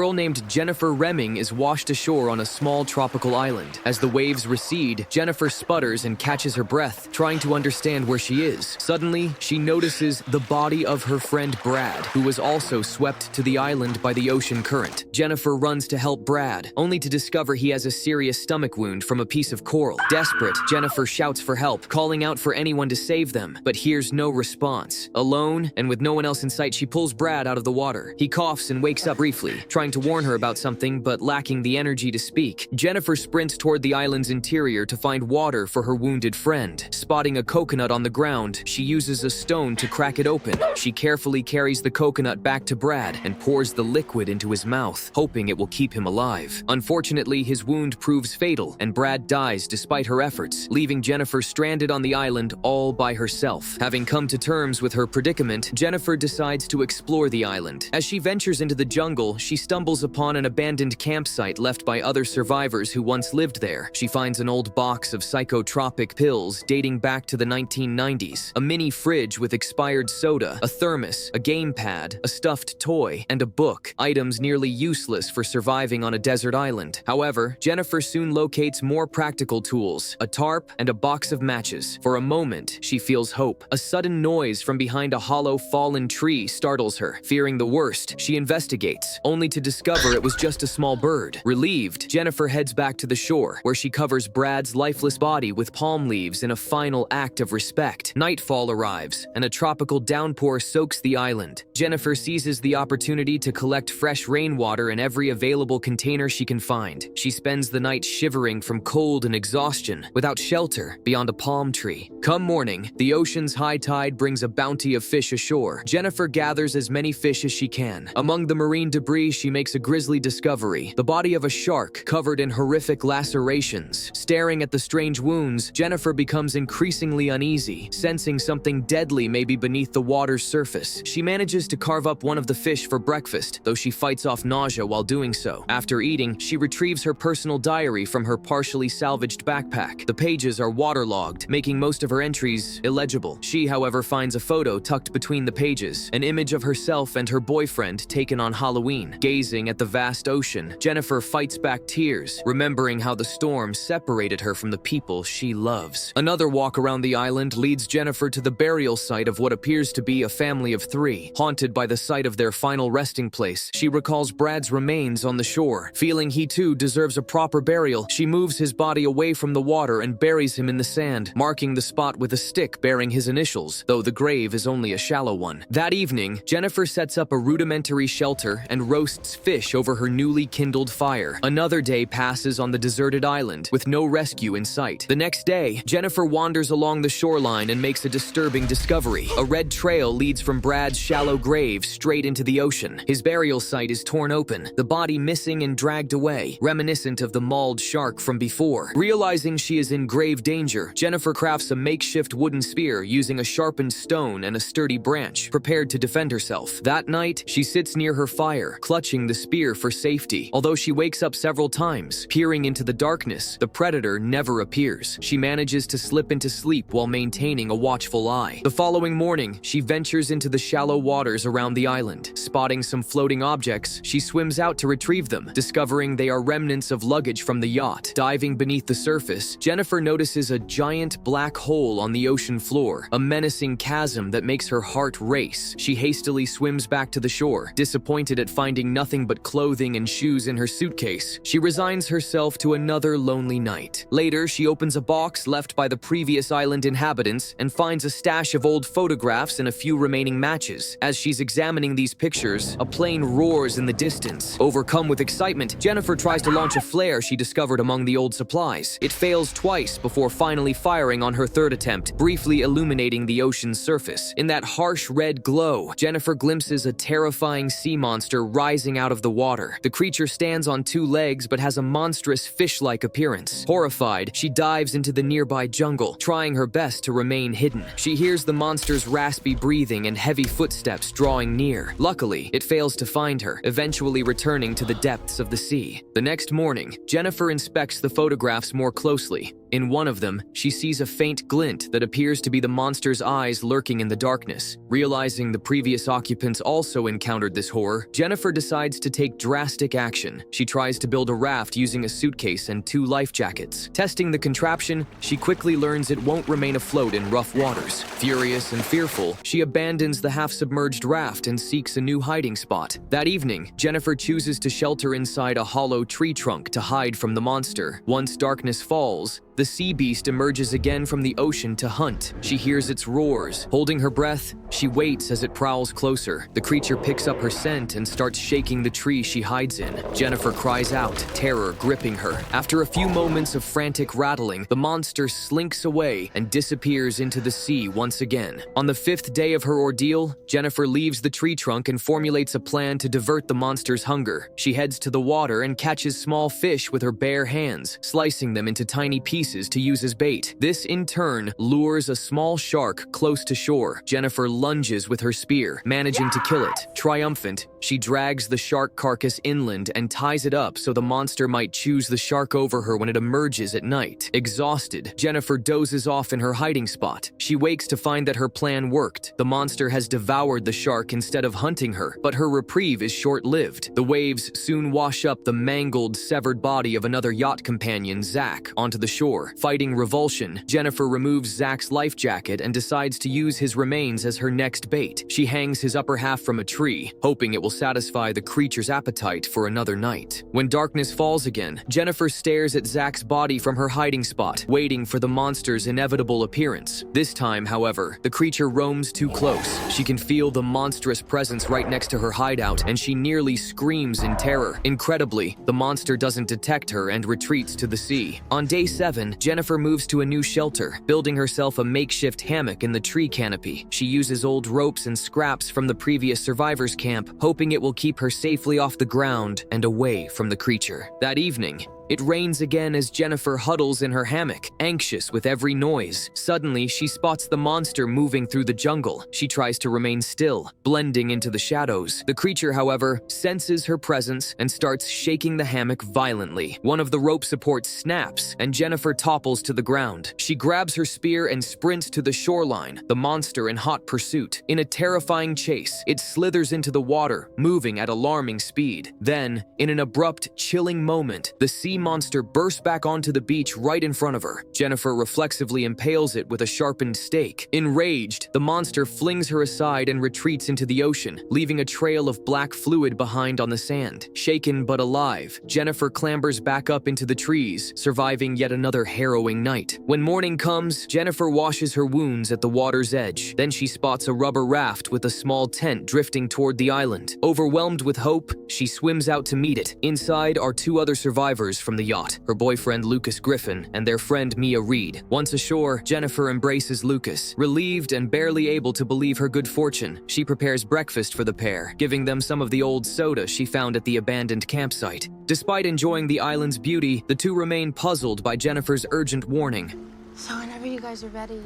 Girl named Jennifer Reming is washed ashore on a small tropical island. As the waves recede, Jennifer sputters and catches her breath, trying to understand where she is. Suddenly, she notices the body of her friend Brad, who was also swept to the island by the ocean current. Jennifer runs to help Brad, only to discover he has a serious stomach wound from a piece of coral. Desperate, Jennifer shouts for help, calling out for anyone to save them, but hears no response. Alone, and with no one else in sight, she pulls Brad out of the water. He coughs and wakes up briefly, trying to warn her about something, but lacking the energy to speak. Jennifer sprints toward the island's interior to find water for her wounded friend. Spotting a coconut on the ground, she uses a stone to crack it open. She carefully carries the coconut back to Brad and pours the liquid into his mouth, hoping it will keep him alive. Unfortunately, his wound proves fatal, and Brad dies despite her efforts, leaving Jennifer stranded on the island all by herself. Having come to terms with her predicament, Jennifer decides to explore the island. As she ventures into the jungle, she stumbles upon an abandoned campsite left by other survivors who once lived there. She finds an old box of psychotropic pills dating back to the 1990s, a mini fridge with expired soda, a thermos, a gamepad, a stuffed toy, and a book, items nearly useless for surviving on a desert island. However, Jennifer soon locates more practical tools, a tarp, and a box of matches. For a moment, she feels hope. A sudden noise from behind a hollow fallen tree startles her. Fearing the worst, she investigates, only to discover it was just a small bird. Relieved, Jennifer heads back to the shore, where she covers Brad's lifeless body with palm leaves in a final act of respect. Nightfall arrives, and a tropical downpour soaks the island. Jennifer seizes the opportunity to collect fresh rainwater in every available container she can find. She spends the night shivering from cold and exhaustion, without shelter beyond a palm tree. Come morning, the ocean's high tide brings a bounty of fish ashore. Jennifer gathers as many fish as she can. Among the marine debris, she makes a grisly discovery: the body of a shark covered in horrific lacerations. Staring at the strange wounds, Jennifer becomes increasingly uneasy, sensing something deadly may be beneath the water's surface. She manages to carve up one of the fish for breakfast, though she fights off nausea while doing so. After eating, she retrieves her personal diary from her partially salvaged backpack. The pages are waterlogged, making most of her entries illegible. She, however, finds a photo tucked between the pages, an image of herself and her boyfriend taken on Halloween. Gazing at the vast ocean, Jennifer fights back tears, remembering how the storm separated her from the people she loves. Another walk around the island leads Jennifer to the burial site of what appears to be a family of three. Haunted by the sight of their final resting place, she recalls Brad's remains on the shore. Feeling he too deserves a proper burial, she moves his body away from the water and buries him in the sand, marking the spot with a stick bearing his initials, though the grave is only a shallow one. That evening, Jennifer sets up a rudimentary shelter and roasts fish over her newly kindled fire. Another day passes on the deserted island, with no rescue in sight. The next day, Jennifer wanders along the shoreline and makes a disturbing discovery. A red trail leads from Brad's shallow grave straight into the ocean. His burial site is torn open, the body missing and dragged away, reminiscent of the mauled shark from before. Realizing she is in grave danger, Jennifer crafts a makeshift wooden spear using a sharpened stone and a sturdy branch, prepared to defend herself. That night, she sits near her fire, clutching the spear for safety. Although she wakes up several times, peering into the darkness, the predator never appears. She manages to slip into sleep while maintaining a watchful eye. The following morning, she ventures into the shallow waters around the island. Spotting some floating objects, she swims out to retrieve them, discovering they are remnants of luggage from the yacht. Diving beneath the surface, Jennifer notices a giant black hole on the ocean floor, a menacing chasm that makes her heart race. She hastily swims back to the shore, disappointed at finding nothing but clothing and shoes in her suitcase. She resigns herself to another lonely night. Later, she opens a box left by the previous island inhabitants and finds a stash of old photographs and a few remaining matches. As she's examining these pictures, a plane roars in the distance. Overcome with excitement, Jennifer tries to launch a flare she discovered among the old supplies. It fails twice before finally firing on her third attempt, briefly illuminating the ocean's surface. In that harsh red glow, Jennifer glimpses a terrifying sea monster rising out of the water. The creature stands on two legs but has a monstrous fish-like appearance. Horrified, she dives into the nearby jungle, trying her best to remain hidden. She hears the monster's raspy breathing and heavy footsteps drawing near. Luckily, it fails to find her, eventually returning to the depths of the sea. The next morning, Jennifer inspects the photographs more closely. In one of them, she sees a faint glint that appears to be the monster's eyes lurking in the darkness. Realizing the previous occupants also encountered this horror, Jennifer decides to take drastic action. She tries to build a raft using a suitcase and 2 life jackets. Testing the contraption, she quickly learns it won't remain afloat in rough waters. Furious and fearful, she abandons the half-submerged raft and seeks a new hiding spot. That evening, Jennifer chooses to shelter inside a hollow tree trunk to hide from the monster. Once darkness falls, the sea beast emerges again from the ocean to hunt. She hears its roars. Holding her breath, she waits as it prowls closer. The creature picks up her scent and starts shaking the tree she hides in. Jennifer cries out, terror gripping her. After a few moments of frantic rattling, the monster slinks away and disappears into the sea once again. On the 5th day of her ordeal, Jennifer leaves the tree trunk and formulates a plan to divert the monster's hunger. She heads to the water and catches small fish with her bare hands, slicing them into tiny pieces to use as bait. This, in turn, lures a small shark close to shore. Jennifer lunges with her spear, managing to kill it. Triumphant, she drags the shark carcass inland and ties it up so the monster might choose the shark over her when it emerges at night. Exhausted, Jennifer dozes off in her hiding spot. She wakes to find that her plan worked. The monster has devoured the shark instead of hunting her, but her reprieve is short-lived. The waves soon wash up the mangled, severed body of another yacht companion, Zach, onto the shore. Fighting revulsion, Jennifer removes Zach's life jacket and decides to use his remains as her next bait. She hangs his upper half from a tree, hoping it will satisfy the creature's appetite for another night. When darkness falls again, Jennifer stares at Zach's body from her hiding spot, waiting for the monster's inevitable appearance. This time, however, the creature roams too close. She can feel the monstrous presence right next to her hideout, and she nearly screams in terror. Incredibly, the monster doesn't detect her and retreats to the sea. On day 7, Jennifer moves to a new shelter, building herself a makeshift hammock in the tree canopy. She uses old ropes and scraps from the previous survivors' camp, hoping it will keep her safely off the ground and away from the creature. That evening, it rains again as Jennifer huddles in her hammock, anxious with every noise. Suddenly, she spots the monster moving through the jungle. She tries to remain still, blending into the shadows. The creature, however, senses her presence and starts shaking the hammock violently. One of the rope supports snaps, and Jennifer topples to the ground. She grabs her spear and sprints to the shoreline, the monster in hot pursuit. In a terrifying chase, it slithers into the water, moving at alarming speed. Then, in an abrupt, chilling moment, the sea monster bursts back onto the beach right in front of her. Jennifer reflexively impales it with a sharpened stake. Enraged, the monster flings her aside and retreats into the ocean, leaving a trail of black fluid behind on the sand. Shaken but alive, Jennifer clambers back up into the trees, surviving yet another harrowing night. When morning comes, Jennifer washes her wounds at the water's edge. Then she spots a rubber raft with a small tent drifting toward the island. Overwhelmed with hope, she swims out to meet it. Inside are 2 other survivors from the yacht, her boyfriend Lucas Griffin and their friend Mia Reed. Once ashore, Jennifer embraces Lucas. Relieved and barely able to believe her good fortune, she prepares breakfast for the pair, giving them some of the old soda she found at the abandoned campsite. Despite enjoying the island's beauty, the 2 remain puzzled by Jennifer's urgent warning. So whenever you guys are ready,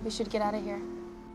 we should get out of here.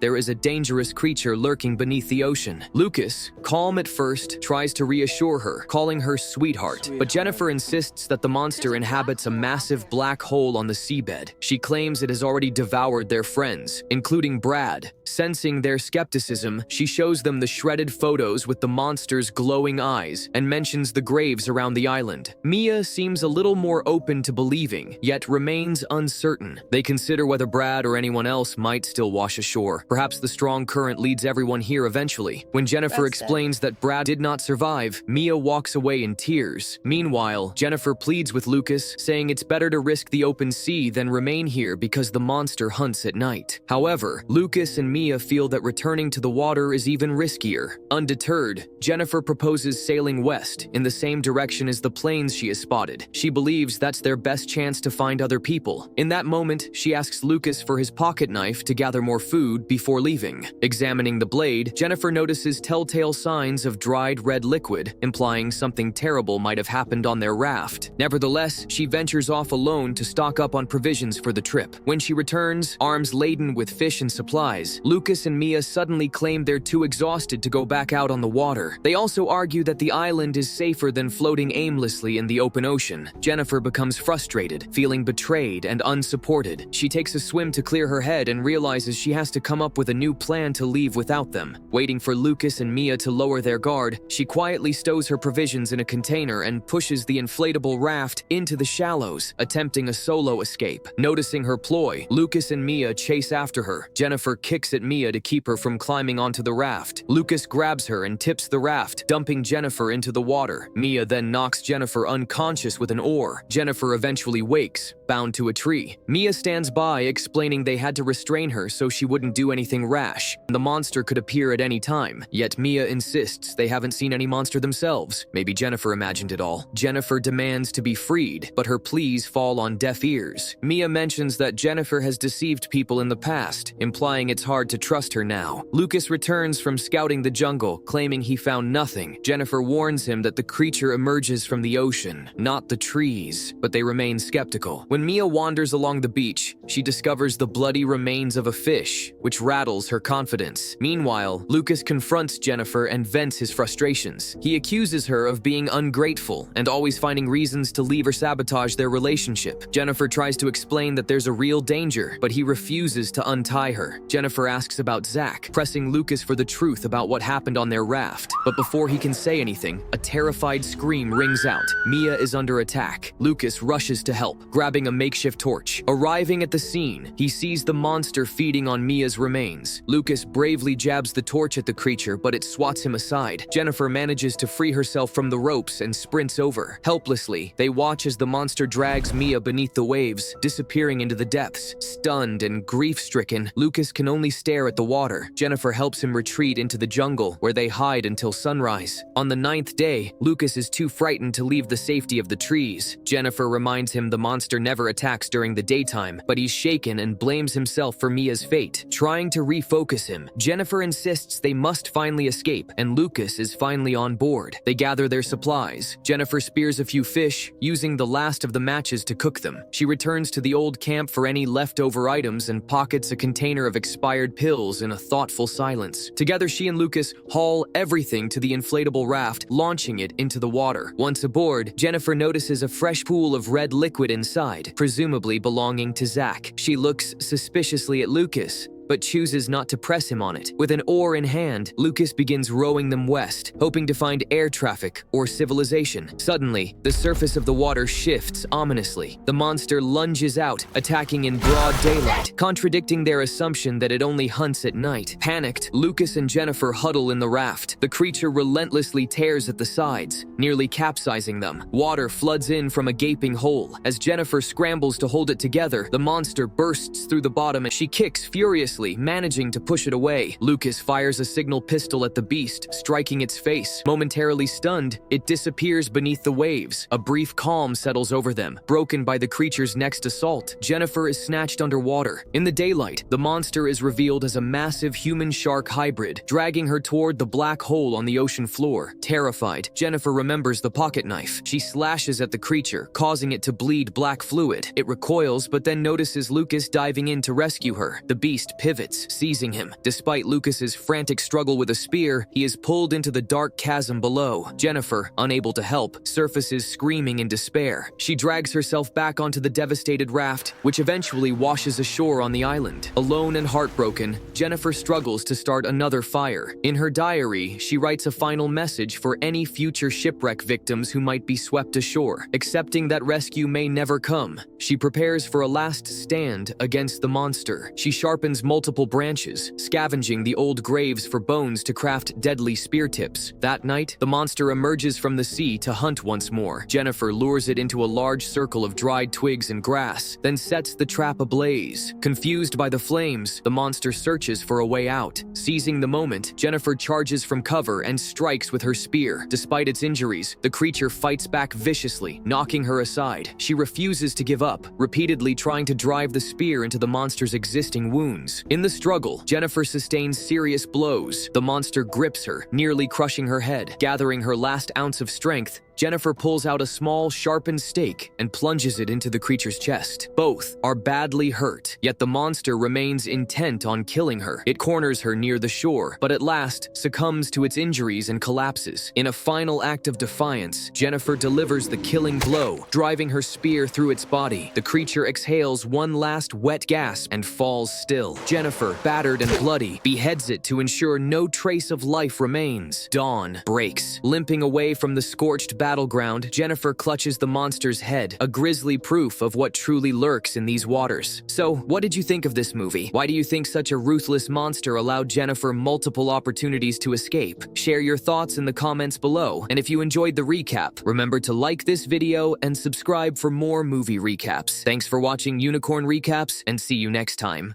There is a dangerous creature lurking beneath the ocean. Lucas, calm at first, tries to reassure her, calling her sweetheart. But Jennifer insists that the monster inhabits a massive black hole on the seabed. She claims it has already devoured their friends, including Brad. Sensing their skepticism, she shows them the shredded photos with the monster's glowing eyes and mentions the graves around the island. Mia seems a little more open to believing, yet remains uncertain. They consider whether Brad or anyone else might still wash ashore. Perhaps the strong current leads everyone here eventually. When Jennifer explains that Brad did not survive, Mia walks away in tears. Meanwhile, Jennifer pleads with Lucas, saying it's better to risk the open sea than remain here because the monster hunts at night. However, Lucas and Mia feel that returning to the water is even riskier. Undeterred, Jennifer proposes sailing west, in the same direction as the planes she has spotted. She believes that's their best chance to find other people. In that moment, she asks Lucas for his pocket knife to gather more food before leaving. Examining the blade, Jennifer notices telltale signs of dried red liquid, implying something terrible might have happened on their raft. Nevertheless, she ventures off alone to stock up on provisions for the trip. When she returns, arms laden with fish and supplies, Lucas and Mia suddenly claim they're too exhausted to go back out on the water. They also argue that the island is safer than floating aimlessly in the open ocean. Jennifer becomes frustrated, feeling betrayed and unsupported. She takes a swim to clear her head and realizes she has to come up with a new plan to leave without them. Waiting for Lucas and Mia to lower their guard, she quietly stows her provisions in a container and pushes the inflatable raft into the shallows, attempting a solo escape. Noticing her ploy, Lucas and Mia chase after her. Jennifer kicks at Mia to keep her from climbing onto the raft. Lucas grabs her and tips the raft, dumping Jennifer into the water. Mia then knocks Jennifer unconscious with an oar. Jennifer eventually wakes, bound to a tree. Mia stands by, explaining they had to restrain her so she wouldn't do anything rash. The monster could appear at any time, yet Mia insists they haven't seen any monster themselves. Maybe Jennifer imagined it all. Jennifer demands to be freed, but her pleas fall on deaf ears. Mia mentions that Jennifer has deceived people in the past, implying it's hard to trust her now. Lucas returns from scouting the jungle, claiming he found nothing. Jennifer warns him that the creature emerges from the ocean, not the trees, but they remain skeptical. When Mia wanders along the beach, she discovers the bloody remains of a fish, which rattles her confidence. Meanwhile, Lucas confronts Jennifer and vents his frustrations. He accuses her of being ungrateful and always finding reasons to leave or sabotage their relationship. Jennifer tries to explain that there's a real danger, but he refuses to untie her. Jennifer asks about Zach, pressing Lucas for the truth about what happened on their raft. But before he can say anything, a terrified scream rings out. Mia is under attack. Lucas rushes to help, grabbing a makeshift torch. Arriving at the scene, he sees the monster feeding on Mia's remains. Lucas bravely jabs the torch at the creature, but it swats him aside. Jennifer manages to free herself from the ropes and sprints over. Helplessly, they watch as the monster drags Mia beneath the waves, disappearing into the depths. Stunned and grief-stricken, Lucas can only stare at the water. Jennifer helps him retreat into the jungle, where they hide until sunrise. On the 9th day, Lucas is too frightened to leave the safety of the trees. Jennifer reminds him the monster never attacks during the daytime, but he's shaken and blames himself for Mia's fate. Trying to refocus him, Jennifer insists they must finally escape, and Lucas is finally on board. They gather their supplies. Jennifer spears a few fish, using the last of the matches to cook them. She returns to the old camp for any leftover items and pockets a container of expired pills in a thoughtful silence. Together, she and Lucas haul everything to the inflatable raft, launching it into the water. Once aboard, Jennifer notices a fresh pool of red liquid inside, presumably belonging to Zach. She looks suspiciously at Lucas, but chooses not to press him on it. With an oar in hand, Lucas begins rowing them west, hoping to find air traffic or civilization. Suddenly, the surface of the water shifts ominously. The monster lunges out, attacking in broad daylight, contradicting their assumption that it only hunts at night. Panicked, Lucas and Jennifer huddle in the raft. The creature relentlessly tears at the sides, nearly capsizing them. Water floods in from a gaping hole. As Jennifer scrambles to hold it together, the monster bursts through the bottom and she kicks furiously, managing to push it away. Lucas fires a signal pistol at the beast, striking its face. Momentarily stunned, it disappears beneath the waves. A brief calm settles over them, broken by the creature's next assault. Jennifer is snatched underwater. In the daylight, the monster is revealed as a massive human-shark hybrid, dragging her toward the black hole on the ocean floor. Terrified, Jennifer remembers the pocket knife. She slashes at the creature, causing it to bleed black fluid. It recoils, but then notices Lucas diving in to rescue her. The beast pivots, seizing him. Despite Lucas's frantic struggle with a spear, he is pulled into the dark chasm below. Jennifer, unable to help, surfaces screaming in despair. She drags herself back onto the devastated raft, which eventually washes ashore on the island. Alone and heartbroken, Jennifer struggles to start another fire. In her diary, she writes a final message for any future shipwreck victims who might be swept ashore, accepting that rescue may never come. She prepares for a last stand against the monster. She sharpens multiple branches, scavenging the old graves for bones to craft deadly spear tips. That night, the monster emerges from the sea to hunt once more. Jennifer lures it into a large circle of dried twigs and grass, then sets the trap ablaze. Confused by the flames, the monster searches for a way out. Seizing the moment, Jennifer charges from cover and strikes with her spear. Despite its injuries, the creature fights back viciously, knocking her aside. She refuses to give up, repeatedly trying to drive the spear into the monster's existing wounds. In the struggle, Jennifer sustains serious blows. The monster grips her, nearly crushing her head. Gathering her last ounce of strength, Jennifer pulls out a small, sharpened stake and plunges it into the creature's chest. Both are badly hurt, yet the monster remains intent on killing her. It corners her near the shore, but at last succumbs to its injuries and collapses. In a final act of defiance, Jennifer delivers the killing blow, driving her spear through its body. The creature exhales one last wet gasp and falls still. Jennifer, battered and bloody, beheads it to ensure no trace of life remains. Dawn breaks. Limping away from the scorched battleground, Jennifer clutches the monster's head, a grisly proof of what truly lurks in these waters. So, what did you think of this movie? Why do you think such a ruthless monster allowed Jennifer multiple opportunities to escape? Share your thoughts in the comments below, and if you enjoyed the recap, remember to like this video and subscribe for more movie recaps. Thanks for watching Unicorn Recaps, and see you next time.